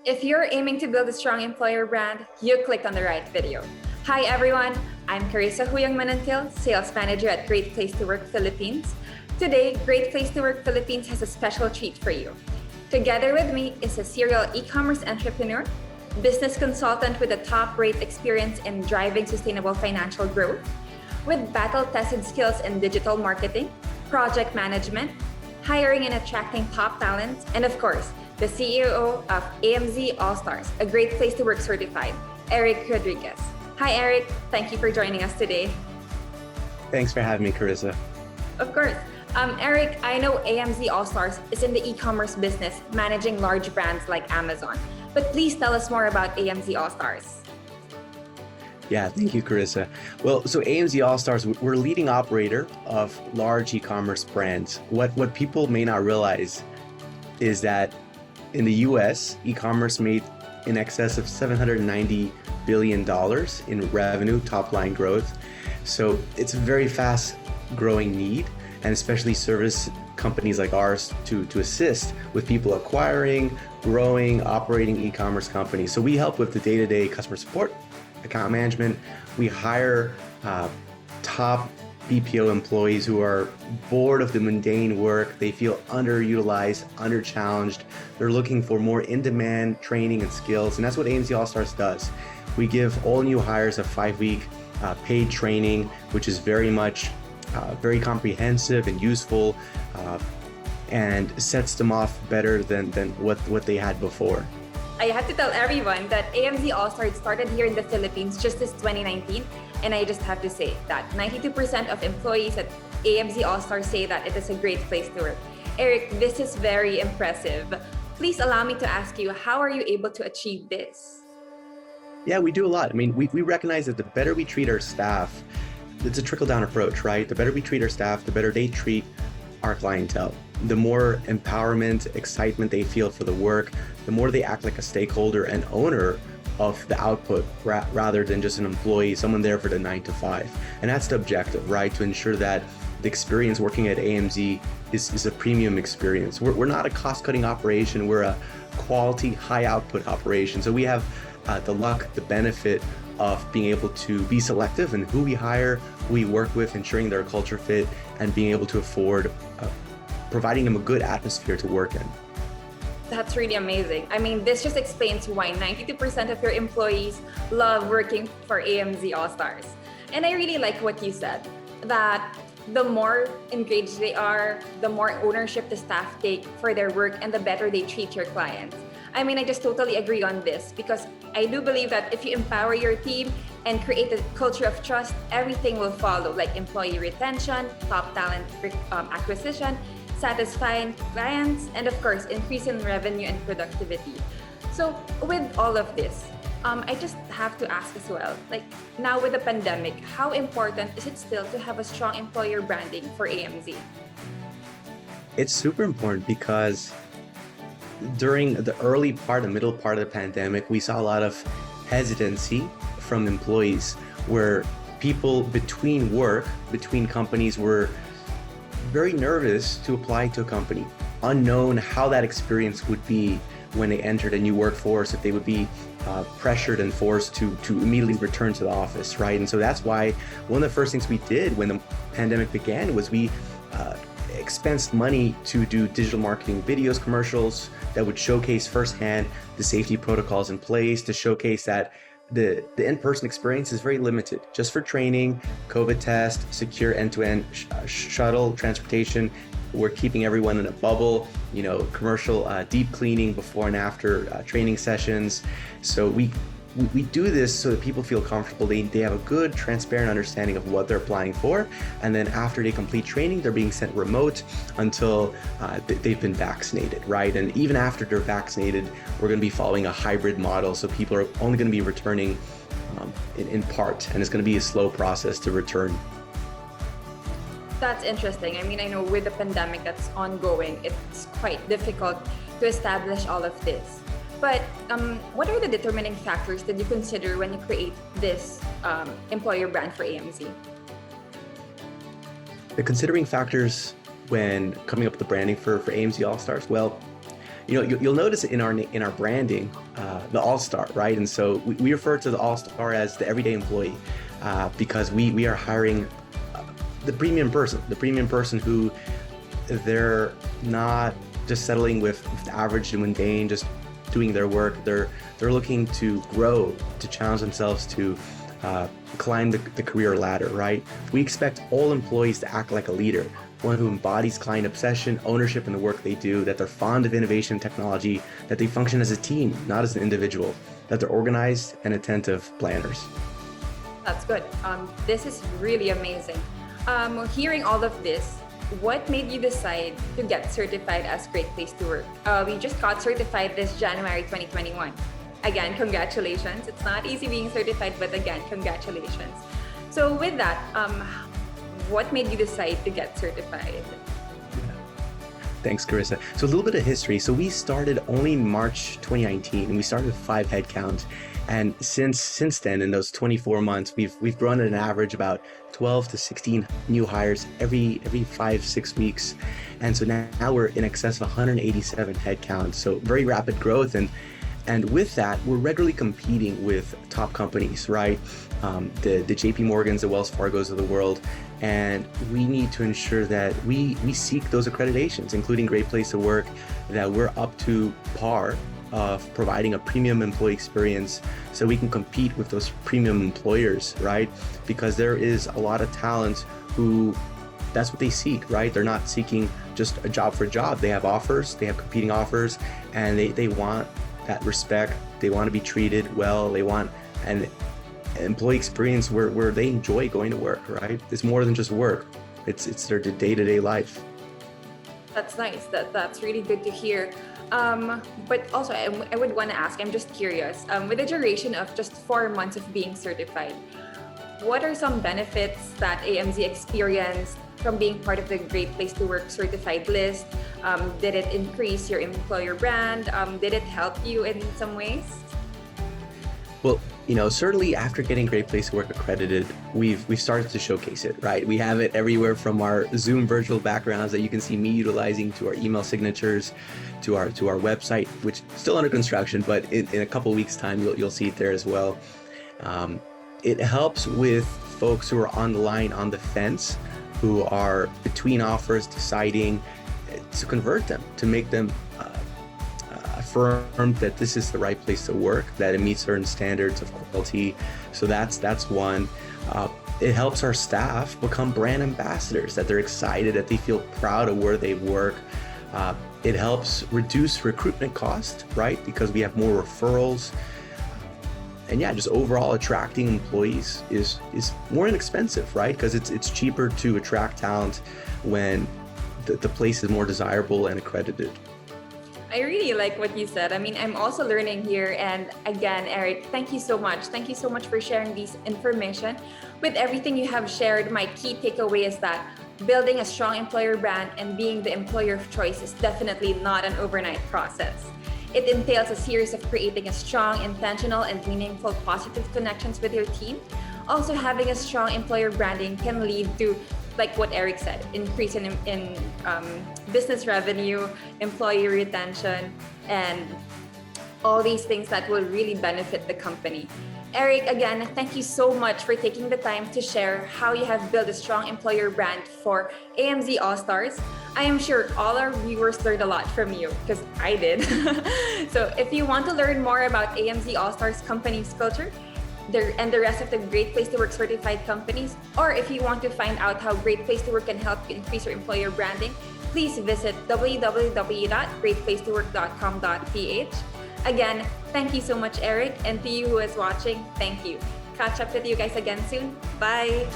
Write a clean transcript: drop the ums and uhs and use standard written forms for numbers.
If you're aiming to build a strong employer brand, you clicked on the right video. Hi everyone, I'm Carissa Huyang Manantil, Sales Manager at Great Place to Work Philippines. Today, Great Place to Work Philippines has a special treat for you. Together with me is a serial e-commerce entrepreneur, business consultant with a top-rate experience in driving sustainable financial growth, with battle-tested skills in digital marketing, project management, hiring and attracting top talent, and of course, the CEO of AMZ-All Stars, a Great Place to Work certified, Erick Rodriguez. Hi, Erick. Thank you for joining us today. Thanks for having me, Carissa. Of course. Erick, I know AMZ-All Stars is in the e-commerce business, managing large brands like Amazon. But please tell us more about AMZ-All Stars. Yeah, thank you, Carissa. Well, so AMZ-All Stars, we're a leading operator of large e-commerce brands. What people may not realize is that in the US, e-commerce made in excess of $790 billion in revenue, top line growth. So it's a very fast growing need, and especially service companies like ours to assist with people acquiring, growing, operating e-commerce companies. So we help with the day-to-day customer support, account management. We hire top BPO employees who are bored of the mundane work. They feel underutilized, underchallenged. They're looking for more in-demand training and skills, and that's what AMZ-All Stars does. We give all new hires a 5-week paid training, which is very comprehensive and useful, and sets them off better than what they had before. I have to tell everyone that AMZ-All Stars started here in the Philippines just this 2019, and I just have to say that 92% of employees at AMZ-All Stars say that it is a great place to work. Erick, this is very impressive. Please allow me to ask you, how are you able to achieve this? Yeah, we do a lot. I mean, we recognize that the better we treat our staff, it's a trickle-down approach, right? The better we treat our staff, the better they treat our clientele. The more empowerment, excitement they feel for the work, the more they act like a stakeholder and owner of the output rather than just an employee, someone there for the 9 to 5. And that's the objective, right? To ensure that the experience working at AMZ is a premium experience. We're not a cost-cutting operation, we're a quality, high output operation. So we have the luck, the benefit of being able to be selective in who we hire, who we work with, ensuring their culture fit, and being able to afford providing them a good atmosphere to work in. That's really amazing. I mean, this just explains why 92% of your employees love working for AMZ-All Stars. And I really like what you said, that the more engaged they are, the more ownership the staff take for their work, and the better they treat your clients. I mean, I just totally agree on this, because I do believe that if you empower your team and create a culture of trust, everything will follow, like employee retention, top talent acquisition, satisfying clients, and of course, increase in revenue and productivity. So with all of this, I just have to ask as well, like now with the pandemic, how important is it still to have a strong employer branding for AMZ? It's super important because during the early part and middle part of the pandemic, we saw a lot of hesitancy from employees where people between companies were very nervous to apply to a company, unknown how that experience would be when they entered a new workforce, if they would be pressured and forced to immediately return to the office, right? And so that's why one of the first things we did when the pandemic began was we expensed money to do digital marketing videos, commercials that would showcase firsthand the safety protocols in place, to showcase that the in-person experience is very limited. Just for training, COVID test, secure end-to-end shuttle transportation. We're keeping everyone in a bubble, commercial deep cleaning before and after training sessions. So we do this so that people feel comfortable. They have a good, transparent understanding of what they're applying for. And then after they complete training, they're being sent remote until they've been vaccinated, right? And even after they're vaccinated, we're going to be following a hybrid model. So people are only going to be returning in part, and it's going to be a slow process to return. That's interesting. I mean, I know with the pandemic that's ongoing, it's quite difficult to establish all of this. But what are the determining factors that you consider when you create this employer brand for AMZ? The considering factors when coming up with the branding for AMZ-All Stars, well, You'll notice in our branding, the All Star, right? And so we refer to the All Star as the everyday employee, because we are hiring the premium person who they're not just settling with the average and mundane, just doing their work. They're looking to grow, to challenge themselves, to climb the career ladder, right? We expect all employees to act like a leader, one who embodies client obsession, ownership in the work they do, that they're fond of innovation and technology, that they function as a team, not as an individual, that they're organized and attentive planners. That's good. This is really amazing. Hearing all of this, what made you decide to get certified as Great Place to Work? We just got certified this January 2021. Again, congratulations. It's not easy being certified, but again, congratulations. So with that, what made you decide to get certified? Thanks, Carissa. So a little bit of history. So we started only in March 2019, and we started with 5 headcount. And since then, in those 24 months, we've grown at an average about 12 to 16 new hires every 5-6 weeks. And so now we're in excess of 187 headcount. So very rapid growth. And with that, we're regularly competing with top companies, right? The JP Morgans, the Wells Fargos of the world. And we need to ensure that we seek those accreditations, including Great Place to Work, that we're up to par of providing a premium employee experience so we can compete with those premium employers, right? Because there is a lot of talent who, that's what they seek, right? They're not seeking just a job for a job. They have offers, they have competing offers, and they want that respect. They want to be treated well. They want an employee experience where they enjoy going to work, right? It's more than just work. It's their day-to-day life. That's nice. That's really good to hear. But also, I would want to ask, I'm just curious, with the duration of just 4 months of being certified, what are some benefits that AMZ experienced from being part of the Great Place to Work certified list? Did it increase your employer brand? Did it help you in some ways? Well, certainly after getting Great Place to Work accredited, we've started to showcase it, right? We have it everywhere, from our Zoom virtual backgrounds that you can see me utilizing, to our email signatures, to our website, which is still under construction, but in a couple weeks' time, you'll see it there as well. It helps with folks who are on the line, on the fence, who are between offers, deciding to convert them, to make them affirm that this is the right place to work, that it meets certain standards of quality. So that's one. It helps our staff become brand ambassadors, that they're excited, that they feel proud of where they work. It helps reduce recruitment costs, right? Because we have more referrals. And yeah, just overall attracting employees is more inexpensive, right? Because it's cheaper to attract talent when the place is more desirable and accredited. I really like what you said. I mean, I'm also learning here. And again, Eric, thank you so much. Thank you so much for sharing this information. With everything you have shared, my key takeaway is that building a strong employer brand and being the employer of choice is definitely not an overnight process. It entails a series of creating a strong, intentional, and meaningful positive connections with your team. Also, having a strong employer branding can lead to, like what Eric said, increase in business revenue, employee retention, and all these things that will really benefit the company. Eric, again, thank you so much for taking the time to share how you have built a strong employer brand for AMZ-All Stars. I am sure all our viewers learned a lot from you, because I did. So if you want to learn more about AMZ-All Stars company's culture, and the rest of the Great Place to Work certified companies, or if you want to find out how Great Place to Work can help you increase your employer branding, please visit www.greatplacetowork.com.ph. Again, thank you so much, Eric, and to you who is watching, thank you. Catch up with you guys again soon. Bye.